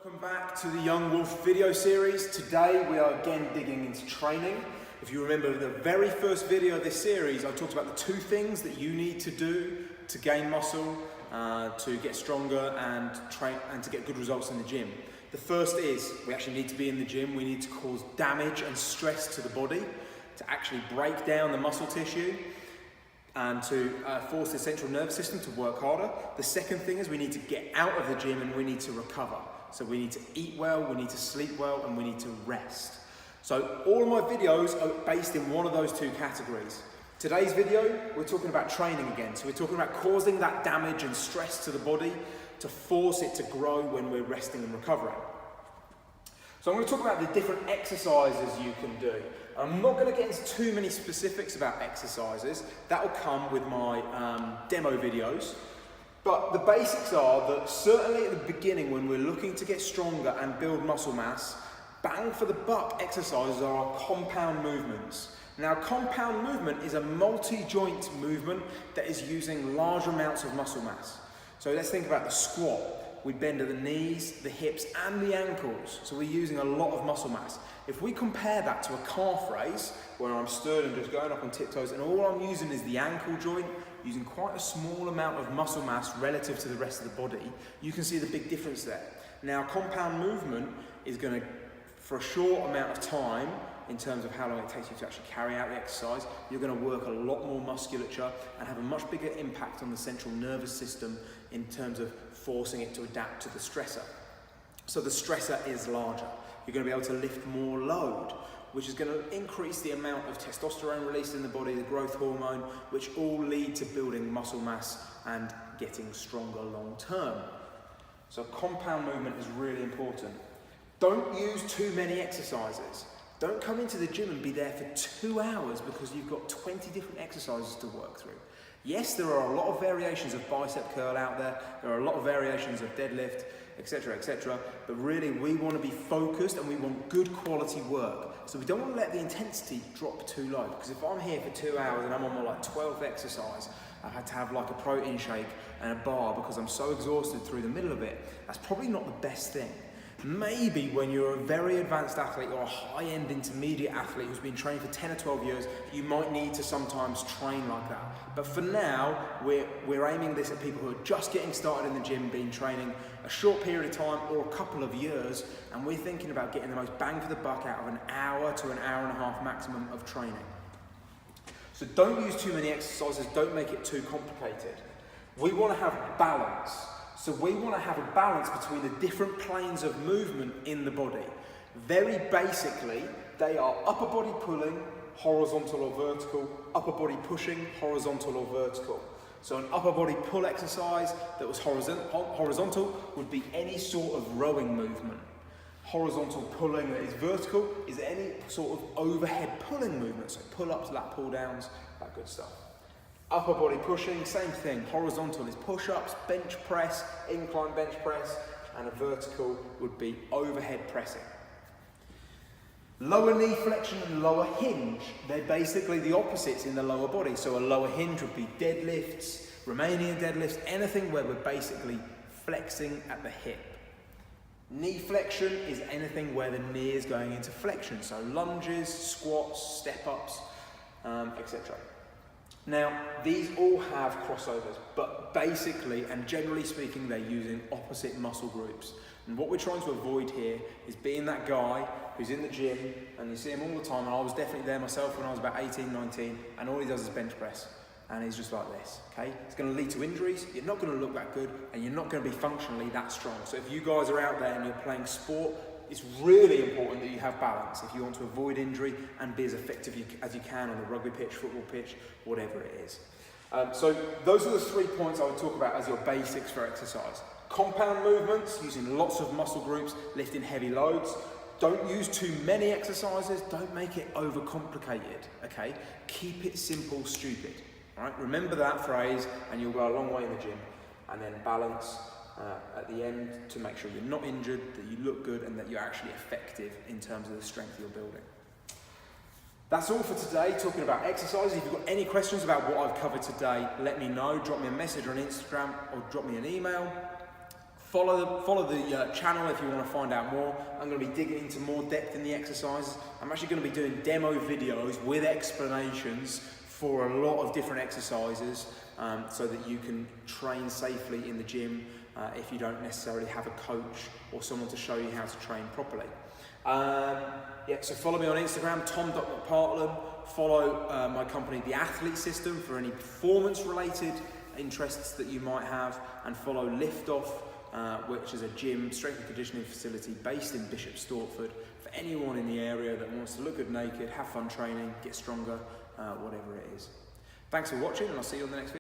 Welcome back to the Young Wolf video series. Today we are again digging into training. If you remember the very first video of this series, I talked about the two things that you need to do to gain muscle, to get stronger and to get good results in the gym. The first is we actually need to be in the gym. We need to cause damage and stress to the body to actually break down the muscle tissue and to force the central nervous system to work harder. The second thing is we need to get out of the gym and we need to recover. So we need to eat well, we need to sleep well, and we need to rest. So all of my videos are based in one of those two categories. Today's video, we're talking about training again. So we're talking about causing that damage and stress to the body to force it to grow when we're resting and recovering. So I'm going to talk about the different exercises you can do. I'm not going to get into too many specifics about exercises. That will come with my demo videos. But the basics are that certainly at the beginning when we're looking to get stronger and build muscle mass, bang for the buck exercises are our compound movements. Now compound movement is a multi-joint movement that is using large amounts of muscle mass. So let's think about the squat. We bend at the knees, the hips and the ankles. So we're using a lot of muscle mass. If we compare that to a calf raise, where I'm stood and just going up on tiptoes and all I'm using is the ankle joint, using quite a small amount of muscle mass relative to the rest of the body, you can see the big difference there. Now compound movement is going to, for a short amount of time, in terms of how long it takes you to actually carry out the exercise, you're going to work a lot more musculature and have a much bigger impact on the central nervous system in terms of forcing it to adapt to the stressor. So the stressor is larger. You're going to be able to lift more load, which is going to increase the amount of testosterone released in the body, the growth hormone, which all lead to building muscle mass and getting stronger long term. So compound movement is really important. Don't use too many exercises. Don't come into the gym and be there for 2 hours because you've got 20 different exercises to work through. Yes, there are a lot of variations of bicep curl out there. There are a lot of variations of deadlift, etc., but really we want to be focused and we want good quality work. So we don't want to let the intensity drop too low, because if I'm here for 2 hours and I'm on my 12th exercise, I've had to have a protein shake and a bar because I'm so exhausted through the middle of it, that's probably not the best thing. Maybe when you're a very advanced athlete or a high-end intermediate athlete who's been training for 10 or 12 years, you might need to sometimes train like that. But for now, we're aiming this at people who are just getting started in the gym, been training a short period of time or a couple of years, and we're thinking about getting the most bang for the buck out of an hour to an hour and a half maximum of training. So don't use too many exercises, don't make it too complicated. We want to have balance. So we want to have a balance between the different planes of movement in the body. Very basically, they are upper body pulling, horizontal or vertical, upper body pushing, horizontal or vertical. So an upper body pull exercise that was horizontal would be any sort of rowing movement. Horizontal pulling that is vertical is any sort of overhead pulling movement. So pull-ups, lat pull-downs, that good stuff. Upper body pushing, same thing. Horizontal is push-ups, bench press, incline bench press, and a vertical would be overhead pressing. Lower knee flexion and lower hinge, they're basically the opposites in the lower body. So a lower hinge would be deadlifts, Romanian deadlifts, anything where we're basically flexing at the hip. Knee flexion is anything where the knee is going into flexion. So lunges, squats, step-ups, etc. Now, these all have crossovers, but basically and generally speaking, they're using opposite muscle groups. And what we're trying to avoid here is being that guy who's in the gym and you see him all the time, and I was definitely there myself when I was about 18, 19, and all he does is bench press. And he's just like this, okay? It's gonna lead to injuries, you're not gonna look that good, and you're not gonna be functionally that strong. So if you guys are out there and you're playing sport, it's really important that you have balance if you want to avoid injury and be as effective as you can on the rugby pitch, football pitch, whatever it is. So those are the 3 points I would talk about as your basics for exercise. Compound movements, using lots of muscle groups, lifting heavy loads. Don't use too many exercises, don't make it overcomplicated, okay? Keep it simple, stupid, all right? Remember that phrase and you'll go a long way in the gym. And then balance at the end to make sure you're not injured, that you look good, and that you're actually effective in terms of the strength you're building. That's all for today, talking about exercise. If you've got any questions about what I've covered today, let me know. Drop me a message on Instagram or drop me an email. Follow the channel if you want to find out more. I'm going to be digging into more depth in the exercises. I'm actually going to be doing demo videos with explanations for a lot of different exercises so that you can train safely in the gym if you don't necessarily have a coach or someone to show you how to train properly. So follow me on Instagram, tom.mcpartland. Follow my company, The Athlete System, for any performance-related interests that you might have, and follow Liftoff, which is a gym, strength and conditioning facility based in Bishop Stortford, for anyone in the area that wants to look good naked, have fun training, get stronger, whatever it is. Thanks for watching, and I'll see you on the next video.